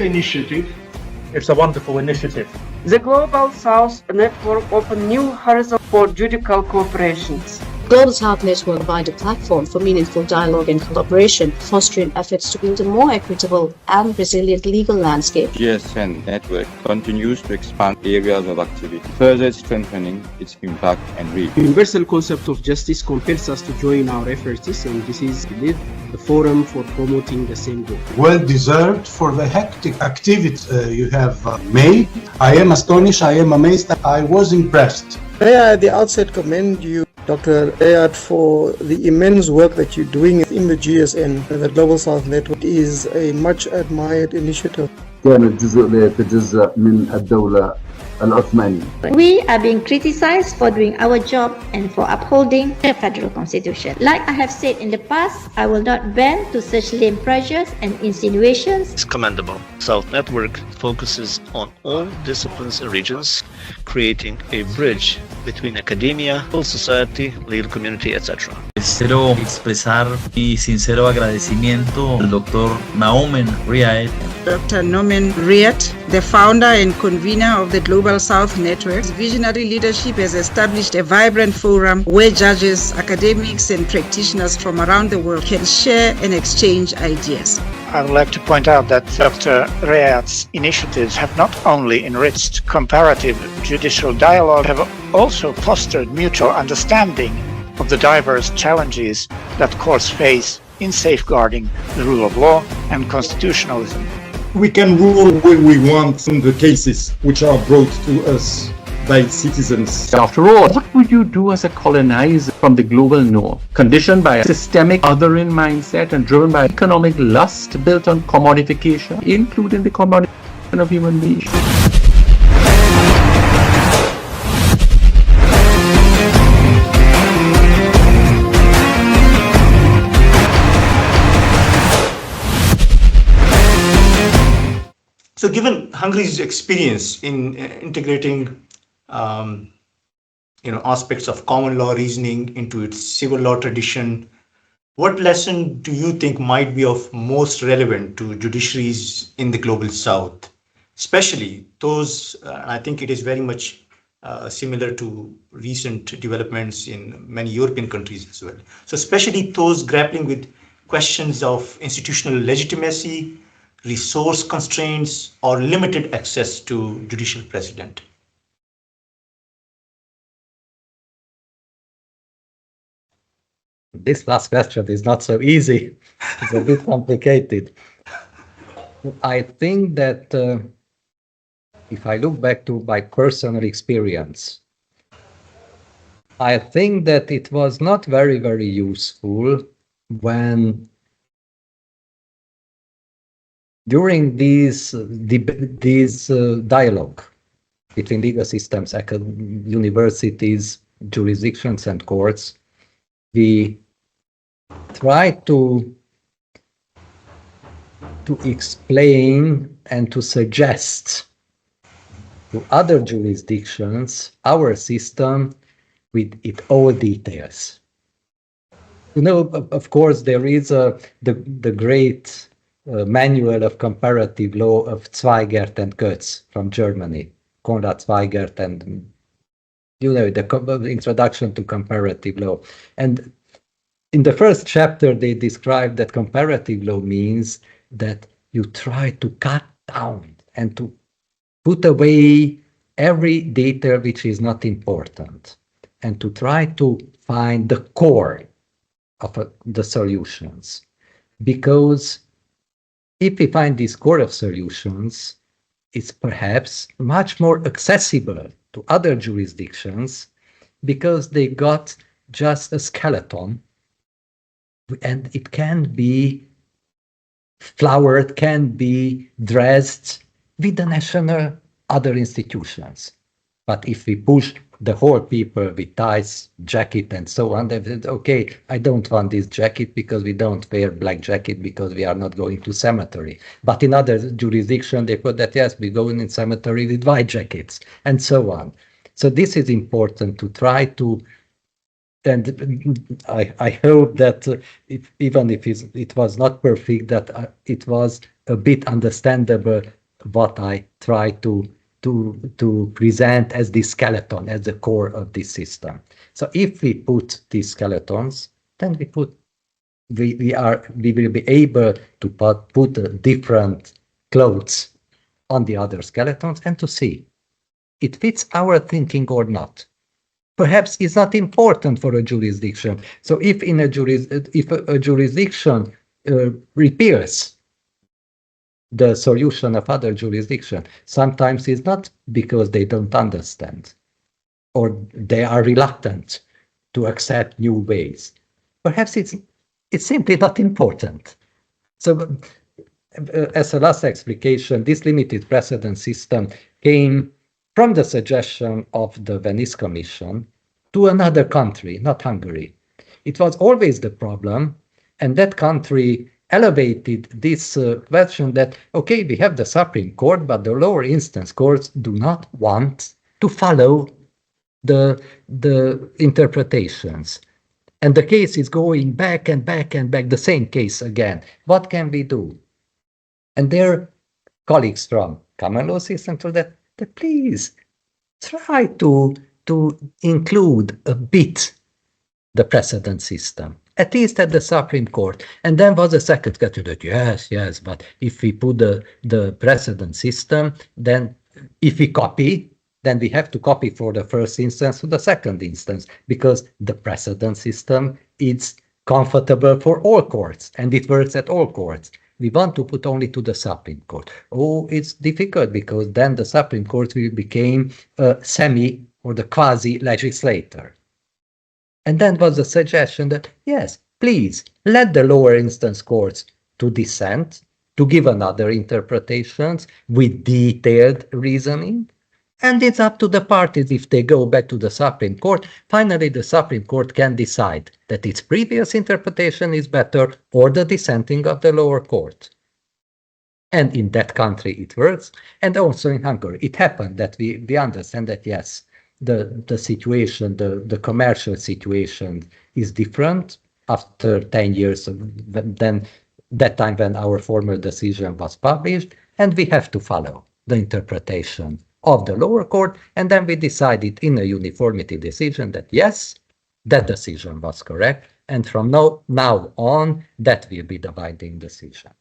Initiative. It's a wonderful initiative. The Global South Network opened new horizons for judicial cooperation. Global South Network provide a platform for meaningful dialogue and collaboration, fostering efforts to build a more equitable and resilient legal landscape. GSN network continues to expand areas of activity, further strengthening its impact and reach. The universal concept of justice compels us to join our efforts, and this is, I believe, the forum for promoting the same goal. Well deserved for the hectic activity you have made. I am astonished, I am amazed, I was impressed. May I at the outset commend you, Dr. Ayad, for the immense work that you're doing in the GSN. The Global South Network is a much admired initiative. كانت جزء لا يتجزأ من الدولة العثمانية. We are being criticized for doing our job and for upholding the federal constitution. Like I have said in the past, I will not bend to such lame pressures and insinuations. It's commendable. South Network focuses on all disciplines and regions, creating a bridge between academia, civil society, legal community, etc. Quiero expresar mi sincero agradecimiento al Dr. Nauman Riad. Dr. Nauman Riad, the founder and convener of the Global South Network. His visionary leadership has established a vibrant forum where judges, academics, and practitioners from around the world can share and exchange ideas. I would like to point out that Dr. Riad's initiatives have not only enriched comparative judicial dialogue, have also fostered mutual understanding of the diverse challenges that courts face in safeguarding the rule of law and constitutionalism. We can rule when we want in the cases which are brought to us by citizens. After all, what would you do as a colonizer from the global north, conditioned by a systemic othering mindset and driven by economic lust built on commodification, including the commodification of human beings? So given Hungary's experience in integrating aspects of common law reasoning into its civil law tradition, what lesson do you think might be of most relevant to judiciaries in the global south, especially those, I think it is very much similar to recent developments in many European countries as well. So especially those grappling with questions of institutional legitimacy, resource constraints, or limited access to judicial precedent. This last question is not so easy. It's a bit complicated. I think that if I look back to my personal experience, I think that it was not very, very useful when during these dialogue between legal systems, universities, jurisdictions, and courts, we try to explain and to suggest to other jurisdictions our system with its all details. Of course, there is the great manual of comparative law of Zweigert and Kötz from Germany, Konrad Zweigert, and the introduction to comparative law. And in the first chapter, they describe that comparative law means that you try to cut down and to put away every detail which is not important, and to try to find the core of the solutions. Because if we find this core of solutions, it's perhaps much more accessible to other jurisdictions because they got just a skeleton, and it can be flowered, can be dressed with the national other institutions. But if we push the whole people with ties, jacket, and so on, they said, okay, I don't want this jacket because we don't wear black jacket because we are not going to cemetery. But in other jurisdictions, they put that, yes, we go in cemetery with white jackets, and so on. So this is important to try to, and I hope that even if it was not perfect, that it was a bit understandable what I try to present as the skeleton, as the core of this system. So if we put these skeletons, then we will be able to put different clothes on the other skeletons and to see it fits our thinking or not. Perhaps it's not important for a jurisdiction. So if a jurisdiction repeals the solution of other jurisdiction, sometimes it's not because they don't understand or they are reluctant to accept new ways. Perhaps it's simply not important. So as a last explication, this limited precedent system came from the suggestion of the Venice Commission to another country, not Hungary. It was always the problem, and that country elevated this question that, okay, we have the Supreme Court, but the lower instance courts do not want to follow the interpretations. And the case is going back and back and back, the same case again. What can we do? And their colleagues from common law system told that please try to include a bit the precedent system, at least at the Supreme Court. And then was a second category that yes, but if we put the precedent system, then if we copy, then we have to copy for the first instance to the second instance, because the precedent system is comfortable for all courts and it works at all courts. We want to put only to the Supreme Court. Oh, it's difficult because then the Supreme Court will become a semi or the quasi-legislator. And then was the suggestion that, yes, please, let the lower instance courts to dissent, to give another interpretations with detailed reasoning. And it's up to the parties if they go back to the Supreme Court. Finally, the Supreme Court can decide that its previous interpretation is better or the dissenting of the lower court. And in that country it works. And also in Hungary, it happened that we understand that, yes, the situation, the commercial situation is different after 10 years than that time when our former decision was published, and we have to follow the interpretation of the lower court, and then we decided in a uniformity decision that yes, that decision was correct, and from now on, that will be the binding decision.